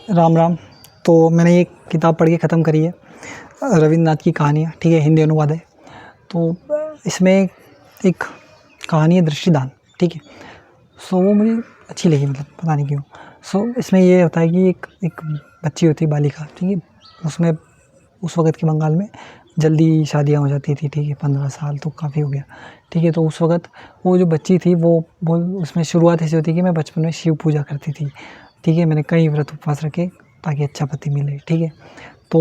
राम राम। तो मैंने ये किताब पढ़ के ख़त्म करी है, रवींद्रनाथ की कहानियाँ, ठीक है, हिंदी अनुवाद है। तो इसमें एक कहानी है दृष्टिदान, ठीक है। सो वो मुझे अच्छी लगी, मतलब पता नहीं क्यों। सो इसमें ये होता है कि एक बच्ची होती है, बालिका, ठीक है। उसमें उस वक़्त के बंगाल में जल्दी शादियाँ हो जाती थी, ठीक है, 15 साल तो काफ़ी हो गया, ठीक है। तो उस वक़्त वो जो बच्ची थी वो उसमें शुरुआत ऐसी होती है कि मैं बचपन में शिव पूजा करती थी, ठीक है। मैंने कई व्रत उपवास रखे ताकि अच्छा पति मिले, ठीक है। तो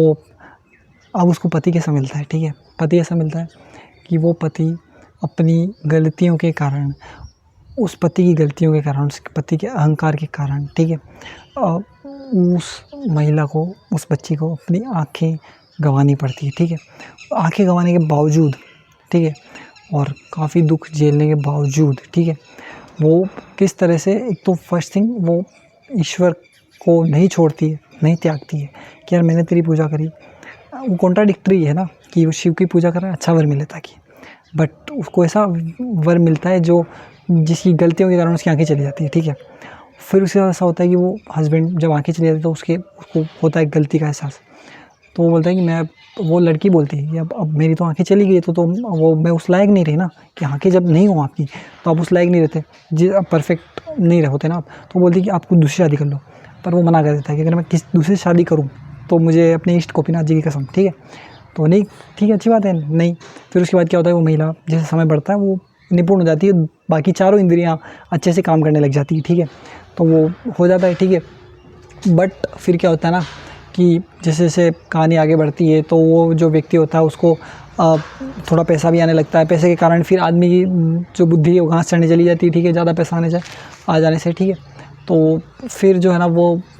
अब उसको पति कैसा मिलता है, ठीक है। पति ऐसा मिलता है कि वो पति अपनी गलतियों के कारण, उस पति की गलतियों के कारण, उस पति के अहंकार के कारण, ठीक है, उस महिला को, उस बच्ची को अपनी आँखें गँवानी पड़ती है, ठीक है। आँखें गँवाने के बावजूद, ठीक है, और काफ़ी दुःख झेलने के बावजूद, ठीक है, वो किस तरह से, एक तो फर्स्ट थिंग वो ईश्वर को नहीं छोड़ती है, नहीं त्यागती है कि यार मैंने तेरी पूजा करी। वो कॉन्ट्राडिक्टरी है ना कि वो शिव की पूजा कर रहा है अच्छा वर मिले ताकि, बट उसको ऐसा वर मिलता है जो जिसकी गलतियों के कारण उसकी आँखें चली जाती है, ठीक है। फिर उसके बाद ऐसा होता है कि वो हस्बैंड जब आँखें चली जाती है तो उसको होता है गलती का एहसास। तो वो बोलता है कि वो लड़की बोलती है कि अब मेरी तो आँखें चली गई तो वो मैं उस लायक नहीं रही ना, कि आँखें जब नहीं हो आपकी तो आप उस लायक नहीं रहते, जी आप परफेक्ट नहीं होते ना आप। तो बोलती है कि आप खुद दूसरी शादी कर लो, पर वो मना कर देता है कि अगर मैं किसी दूसरी शादी करूँ तो मुझे अपने इष्ट गोपीनाथ जी की कसम, ठीक है। तो नहीं, ठीक है, अच्छी बात है, नहीं। फिर उसके बाद क्या होता है, वो महिला जैसे समय बढ़ता है वो निपुण हो जाती है, बाकी चारों इंद्रियाँ अच्छे से काम करने लग जाती है, ठीक है। तो वो हो जाता है, ठीक है। बट फिर क्या होता है ना कि जैसे जैसे कहानी आगे बढ़ती है तो वो जो व्यक्ति होता है उसको थोड़ा पैसा भी आने लगता है। पैसे के कारण फिर आदमी की जो बुद्धि है वो घास चढ़ने चली जाती है, ठीक है, ज़्यादा पैसा आ जाने से, ठीक है। तो फिर जो है ना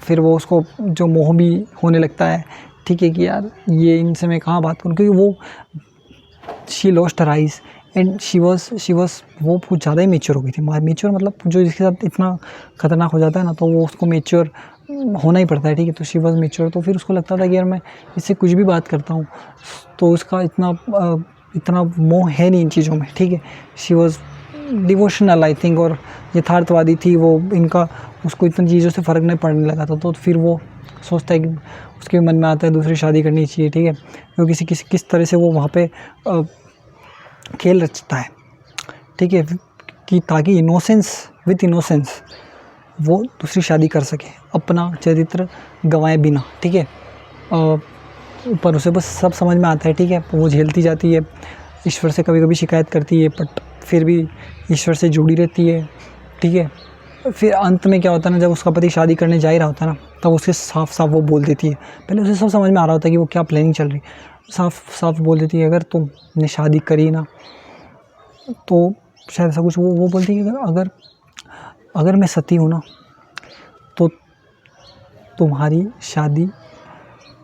फिर वो उसको जो मोह भी होने लगता है, ठीक है, कि यार ये इनसे मैं कहाँ बात करूँ, क्योंकि वो she lost her eyes and she was वो बहुत ज़्यादा ही मैच्योर हो गई थी। मैच्योर मतलब जो जिसके साथ इतना खतरनाक हो जाता है ना, तो वो उसको मैच्योर होना ही पड़ता है, ठीक है। तो शी वाज़ मैच्योर, तो फिर उसको लगता था कि यार मैं इससे कुछ भी बात करता हूँ तो उसका इतना मोह है नहीं इन चीज़ों में, ठीक है। She was devotional I think, और यथार्थवादी थी वो, इनका उसको इतनी चीज़ों से फ़र्क नहीं पड़ने लगा था। तो फिर वो सोचता है कि उसके मन में आता है दूसरी शादी करनी चाहिए, ठीक है। क्योंकि किस तरह से वो वहाँ पे खेल रचता है, ठीक है, कि ताकि विथ इनोसेंस वो दूसरी शादी कर सके, अपना चरित्र गंवाए बिना, ठीक है। पर उसे बस सब समझ में आता है, ठीक है। वो झेलती जाती है, ईश्वर से कभी-कभी शिकायत करती है, बट फिर भी ईश्वर से जुड़ी रहती है, ठीक है। फिर अंत में क्या होता है ना, जब उसका पति शादी करने जा ही रहा होता है ना, तब उसे साफ-साफ वो बोल देती है। पहले उसे सब समझ में आ रहा होता है कि वो क्या प्लानिंग चल रही है। साफ-साफ बोल देती है, अगर तुमने शादी करी ना, तो शायद ऐसा कुछ वो बोलती है कि अगर मैं सती हूँ ना, तो तुम्हारी शादी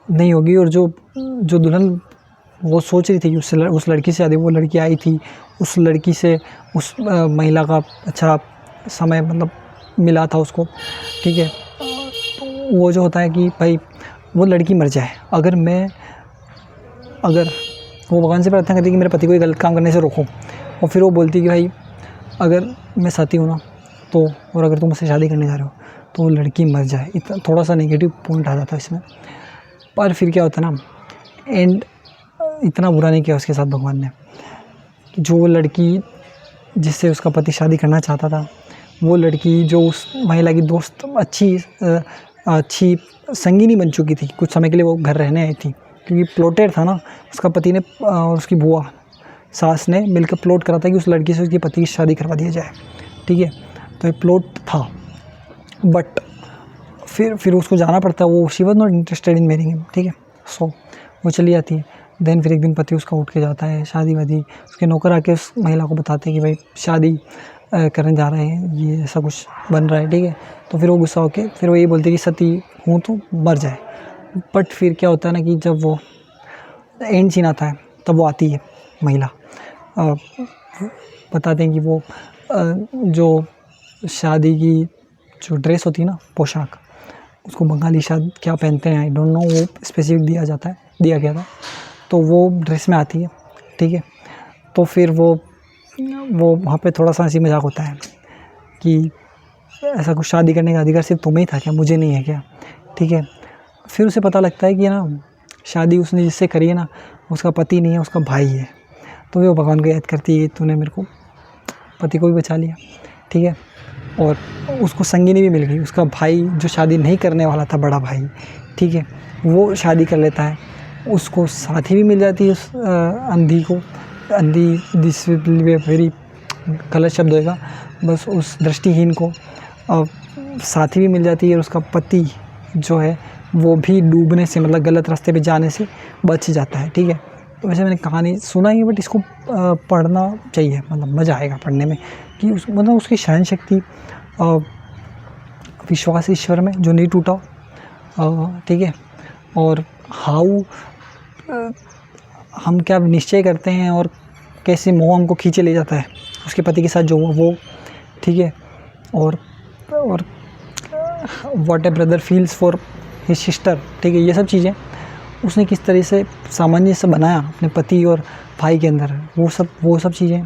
नहीं होगी। और जो दुल्हन वो सोच रही थी कि उस लड़की से शादी, वो लड़की आई थी, उस लड़की से उस महिला का अच्छा समय मतलब मिला था उसको, ठीक है। वो जो होता है कि भाई वो लड़की मर जाए, अगर वो भगवान से प्रार्थना करती है कि मेरे पति को ये गलत काम करने से रोको, और फिर वो बोलती है कि भाई अगर मैं सती हूँ ना, तो और अगर तुम मुझसे शादी करने जा रहे हो तो वो लड़की मर जाए। इतना थोड़ा सा नेगेटिव पॉइंट आ जाता है इसमें। पर फिर क्या होता है ना, एंड इतना बुरा नहीं किया उसके साथ भगवान ने, कि जो लड़की जिससे उसका पति शादी करना चाहता था, वो लड़की जो उस महिला की दोस्त अच्छी संगिनी बन चुकी थी, कुछ समय के लिए वो घर रहने आई थी, क्योंकि प्लॉटेड था ना, उसका पति ने और उसकी बुआ सास ने मिलकर प्लॉट करा था कि उस लड़की से उसके पति की शादी करवा दिया जाए, ठीक है। तो ये प्लॉट था, बट फिर उसको जाना पड़ता है। वो she was not interested in marrying him, ठीक है। सो वो चली जाती है। देन फिर एक दिन पति उसका उठ के जाता है, शादी वादी, उसके नौकर आके उस महिला को बताते हैं कि भाई शादी करने जा रहे हैं, ये ऐसा कुछ बन रहा है, ठीक है। तो फिर वो गुस्सा होके फिर वो ये बोलती है कि सती हूँ तो मर जाए। बट फिर क्या होता है ना कि जब वो एंड सीन आता है तब वो आती है महिला, बताते हैं कि वो जो शादी की जो ड्रेस होती है ना, पोशाक, उसको बंगाली शायद क्या पहनते हैं, आई डोंट नो, वो स्पेसिफिक दिया गया था। तो वो ड्रेस में आती है, ठीक है। तो फिर वो वहाँ पे थोड़ा सा हँसी मजाक होता है कि ऐसा कुछ शादी करने का अधिकार सिर्फ तुम्हें ही था क्या, मुझे नहीं है क्या, ठीक है। फिर उसे पता लगता है कि ना शादी उसने जिससे करी है ना उसका पति नहीं है, उसका भाई है। तो वो भगवान को याद करती है, तूने मेरे को पति को भी बचा लिया, ठीक है। और उसको संगिनी भी मिल गई, उसका भाई जो शादी नहीं करने वाला था, बड़ा भाई, ठीक है, वो शादी कर लेता है। उसको साथी भी मिल जाती है उस अंधी को, अंधी दिस वेरी गलत शब्द होएगा, बस उस दृष्टिहीन को साथी भी मिल जाती है। और उसका पति जो है वो भी डूबने से, मतलब गलत रास्ते पे जाने से बच जाता है, ठीक है। तो वैसे मैंने कहानी सुना ही है, बट इसको पढ़ना चाहिए, मतलब मज़ा आएगा पढ़ने में कि उस मतलब उसकी सहन शक्ति, विश्वास ईश्वर में जो नहीं टूटा, ठीक है। और हाउ हम क्या निश्चय करते हैं और कैसे मोह हमको खींचे ले जाता है उसके पति के साथ जो हुआ वो, ठीक है। और what A brother feels for his sister, ठीक है। ये सब चीज़ें उसने किस तरह से सामंजस्य बनाया अपने पति और भाई के अंदर, वो सब चीज़ें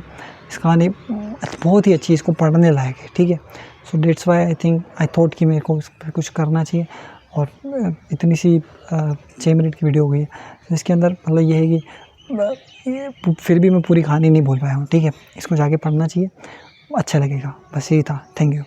इस कहानी बहुत ही अच्छी, इसको पढ़ने लायक है, ठीक है। So that's why I thought कि मेरे को इस पर कुछ करना चाहिए। और इतनी सी 6 मिनट की वीडियो हो गई है, इसके अंदर मतलब ये है कि फिर भी मैं पूरी कहानी नहीं बोल पाया हूँ, ठीक है। इसको जाके पढ़ना चाहिए, अच्छा लगेगा, बस यही था। Thank you.